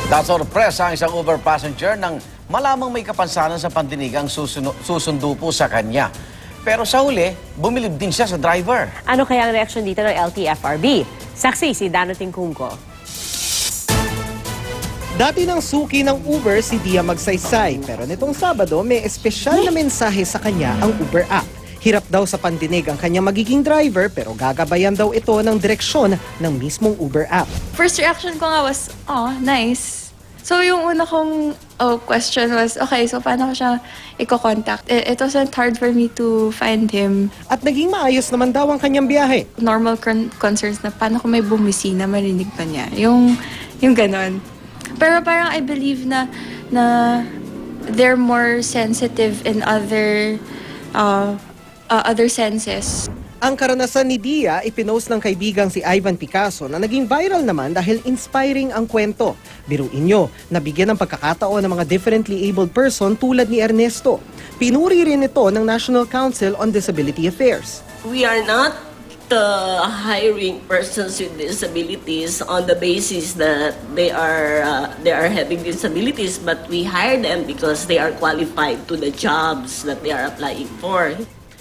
Nasorpresa ang isang Uber passenger nang malamang may kapansanan sa pandinig ang susundo po sa kanya. Pero sa huli, bumilib din siya sa driver. Ano kaya ang reaksyon dito ng LTFRB? Saksi si Danoting Kungko. Dati ng suki ng Uber si Dia Magsaysay, pero nitong Sabado may espesyal na mensahe sa kanya ang Uber app. Hirap daw sa pandinig ang kanyang magiging driver pero gagabayan daw ito ng direksyon ng mismong Uber app. First reaction ko nga was, oh, nice. So yung una kong question was, okay, so paano ko siya i-contact? It wasn't hard for me to find him. At naging maayos naman daw ang kanyang biyahe. Normal concerns na paano kung may bumisina, marinig pa niya. Yung ganon. Pero parang I believe na they're more sensitive in other senses. Ang karanasan ni Dia ipinost ng kaibigang si Ivan Picasso na naging viral naman dahil inspiring ang kwento. Biruin nyo, nabigyan ng pagkakataon ng mga differently abled person tulad ni Ernesto. Pinuri rin ito ng National Council on Disability Affairs. We are not hiring persons with disabilities on the basis that they are having disabilities, but we hire them because they are qualified to the jobs that they are applying for.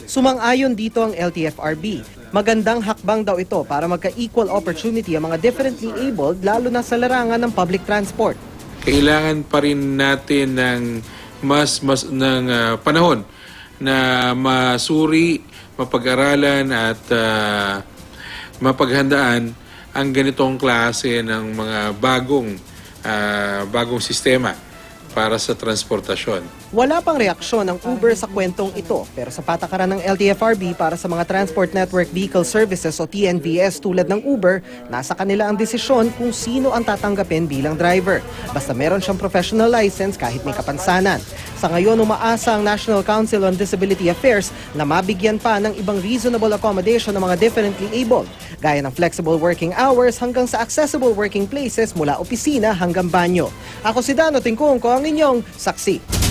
Sumang-ayon dito ang LTFRB. Magandang hakbang daw ito para magka-equal opportunity ang mga differently abled lalo na sa larangan ng public transport. Kailangan pa rin natin ng mas panahon na masuri, mapag-aralan at mapaghandaan ang ganitong klase ng mga bagong sistema para sa transportasyon. Wala pang reaksyon ng Uber sa kwentong ito, pero sa patakaran ng LTFRB para sa mga Transport Network Vehicle Services o TNVS tulad ng Uber, nasa kanila ang desisyon kung sino ang tatanggapin bilang driver. Basta meron siyang professional license kahit may kapansanan. Sa ngayon, umaasa ang National Council on Disability Affairs na mabigyan pa ng ibang reasonable accommodation ng mga differently abled, gaya ng flexible working hours hanggang sa accessible working places mula opisina hanggang banyo. Ako si Danoting Kungko, ang inyong saksi.